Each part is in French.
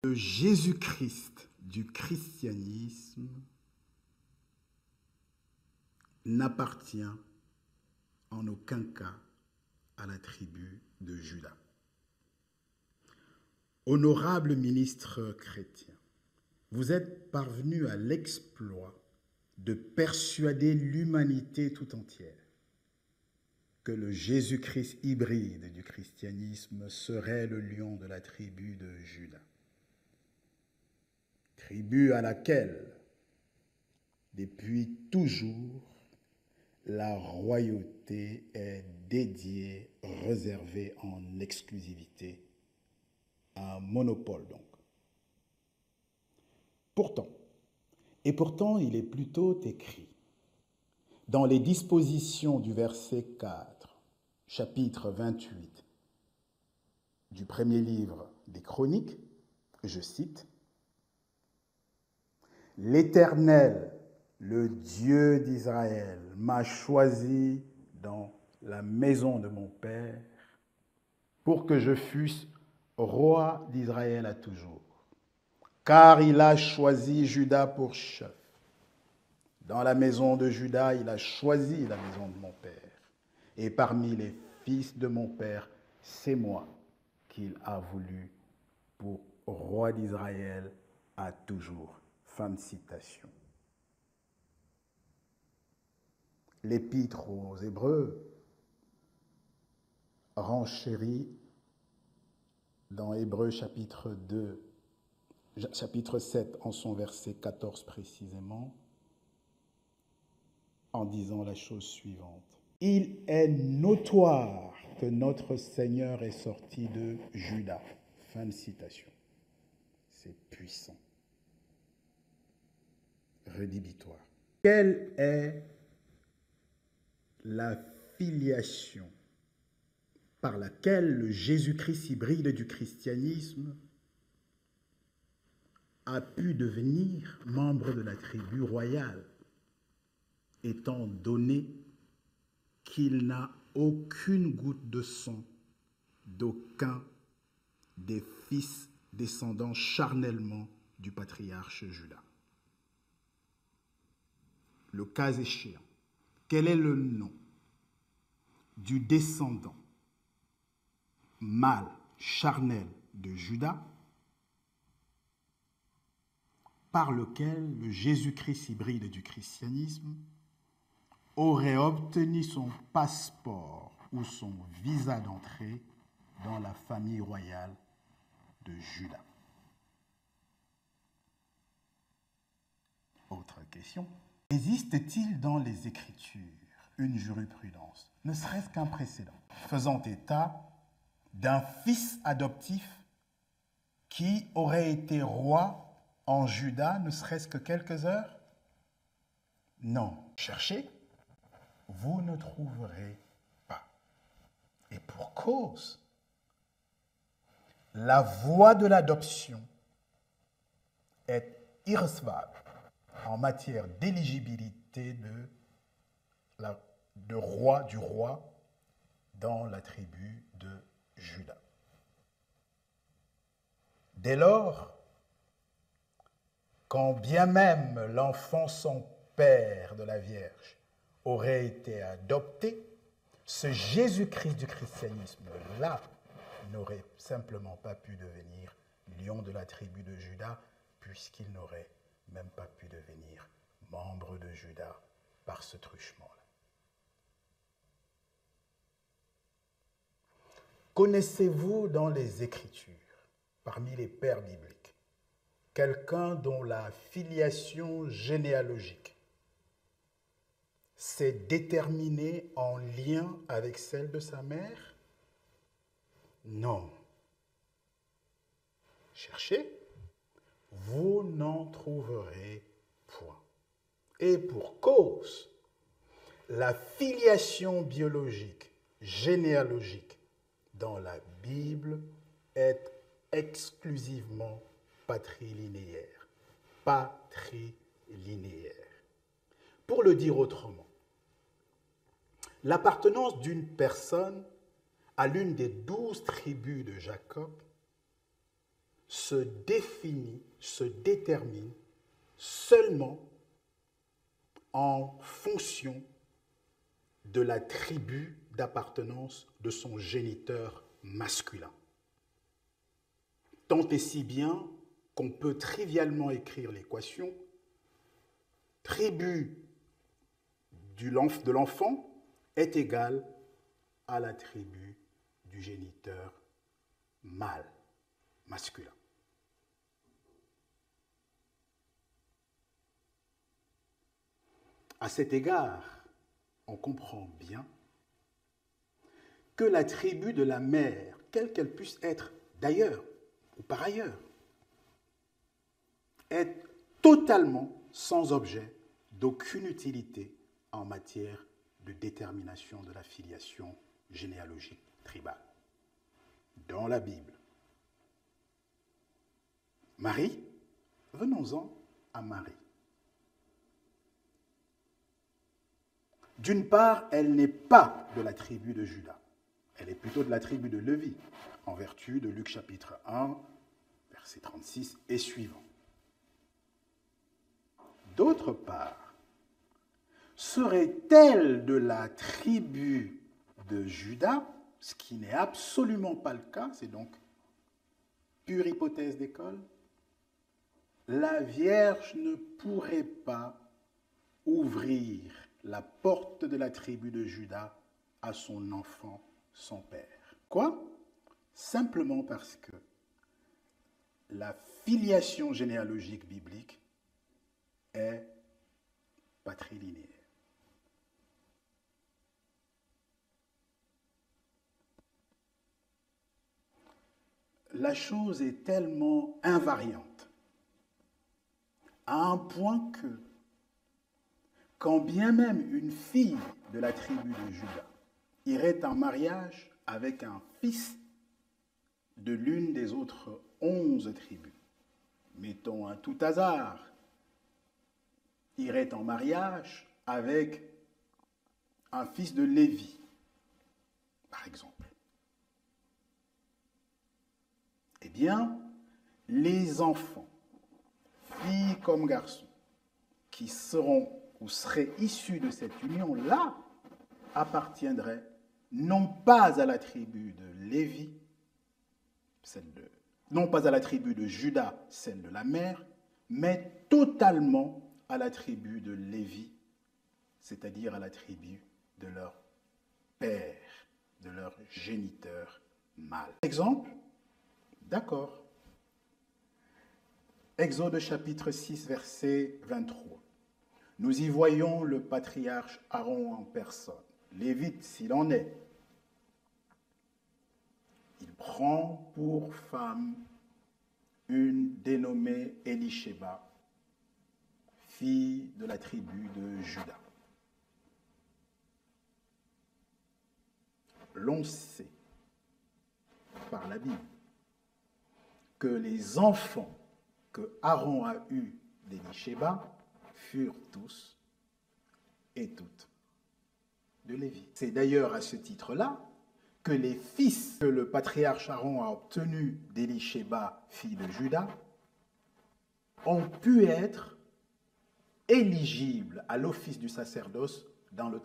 Le Jésus-Christ du christianisme n'appartient en aucun cas à la tribu de Juda. Honorable ministre chrétien, vous êtes parvenu à l'exploit de persuader l'humanité tout entière que le Jésus-Christ hybride du christianisme serait le lion de la tribu de Juda. Tribu à laquelle, depuis toujours, la royauté est dédiée, réservée en exclusivité, à un monopole donc. Pourtant, il est plutôt écrit dans les dispositions du verset 4, chapitre 28 du premier livre des Chroniques, je cite, « L'Éternel, le Dieu d'Israël, m'a choisi dans la maison de mon Père pour que je fusse roi d'Israël à toujours. Car il a choisi Juda pour chef. Dans la maison de Juda, il a choisi la maison de mon Père. Et parmi les fils de mon Père, c'est moi qu'il a voulu pour roi d'Israël à toujours. » Fin de citation. L'Épître aux Hébreux renchérit dans Hébreux chapitre 7 en son verset 14 précisément, en disant la chose suivante. Il est notoire que notre Seigneur est sorti de Juda. Fin de citation. C'est puissant. Rédhibitoire. Quelle est la filiation par laquelle le Jésus-Christ hybride du christianisme a pu devenir membre de la tribu royale, étant donné qu'il n'a aucune goutte de sang d'aucun des fils descendants charnellement du patriarche Juda. Le cas échéant, quel est le nom du descendant mâle charnel de Juda par lequel le Jésus-Christ hybride du christianisme aurait obtenu son passeport ou son visa d'entrée dans la famille royale de Juda? Autre question. Existe-t-il dans les Écritures une jurisprudence, ne serait-ce qu'un précédent, faisant état d'un fils adoptif qui aurait été roi en Juda, ne serait-ce que quelques heures? Non. Cherchez, vous ne trouverez pas. Et pour cause, la voie de l'adoption est irrecevable en matière d'éligibilité du roi dans la tribu de Juda. Dès lors, quand bien même l'enfant sans père de la Vierge aurait été adopté, ce Jésus-Christ du christianisme-là n'aurait simplement pas pu devenir lion de la tribu de Juda, puisqu'il n'aurait même pas pu devenir membre de Juda par ce truchement-là. Connaissez-vous dans les Écritures, parmi les pères bibliques, quelqu'un dont la filiation généalogique s'est déterminée en lien avec celle de sa mère? Non. Cherchez, vous n'en trouverez point. Et pour cause, la filiation biologique, généalogique, dans la Bible est exclusivement patrilinéaire. Patrilinéaire. Pour le dire autrement, l'appartenance d'une personne à l'une des 12 tribus de Jacob se définit, se détermine seulement en fonction de la tribu d'appartenance de son géniteur masculin. Tant et si bien qu'on peut trivialement écrire l'équation tribu de l'enfant est égale à la tribu du géniteur mâle, masculin. À cet égard, on comprend bien que la tribu de la mère, quelle qu'elle puisse être d'ailleurs ou par ailleurs, est totalement sans objet d'aucune utilité en matière de détermination de la filiation généalogique tribale. Dans la Bible, Marie, venons-en à Marie. D'une part, elle n'est pas de la tribu de Juda. Elle est plutôt de la tribu de Lévi, en vertu de Luc chapitre 1, verset 36 et suivant. D'autre part, serait-elle de la tribu de Juda, ce qui n'est absolument pas le cas, c'est donc pure hypothèse d'école, la Vierge ne pourrait pas ouvrir la porte de la tribu de Juda à son enfant, son père. Quoi? Simplement parce que la filiation généalogique biblique est patrilinéaire. La chose est tellement invariante, à un point que, quand bien même une fille de la tribu de Juda irait en mariage avec un fils de l'une des autres 11 tribus, mettons un tout hasard, irait en mariage avec un fils de Lévi, par exemple, eh bien, les enfants, filles comme garçons, qui seront ou seraient issus de cette union-là, appartiendraient non pas à la tribu de Lévi, non pas à la tribu de Juda, celle de la mère, mais totalement à la tribu de Lévi, c'est-à-dire à la tribu de leur père, de leur géniteur mâle. Exemple? D'accord. Exode chapitre 6, verset 23. Nous y voyons le patriarche Aaron en personne, lévite s'il en est. Il prend pour femme une dénommée Élisheba, fille de la tribu de Juda. L'on sait par la Bible que les enfants que Aaron a eus d'Élisheba furent tous et toutes de Lévi. C'est d'ailleurs à ce titre-là que les fils que le patriarche Aaron a obtenus d'Élisheba, fille de Juda, ont pu être éligibles à l'office du sacerdoce dans le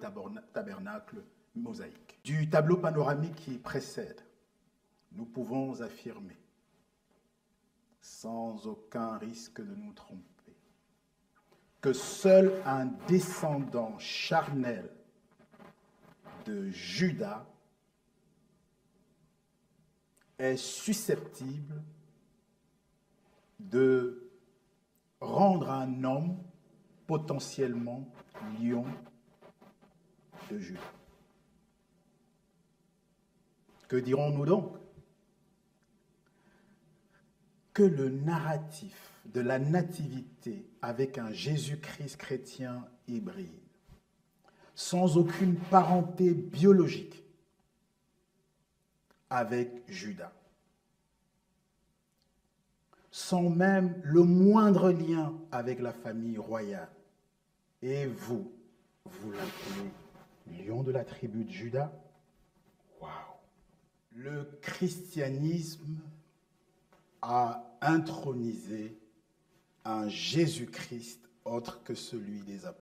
tabernacle mosaïque. Du tableau panoramique qui précède, nous pouvons affirmer, sans aucun risque de nous tromper, que seul un descendant charnel de Juda est susceptible de rendre un homme potentiellement lion de Juda. Que dirons-nous donc? Que le narratif de la nativité avec un Jésus-Christ chrétien hybride, sans aucune parenté biologique avec Juda, sans même le moindre lien avec la famille royale, et vous l'appelez lion de la tribu de Juda? Waouh! Le christianisme a intronisé un Jésus-Christ autre que celui des apôtres.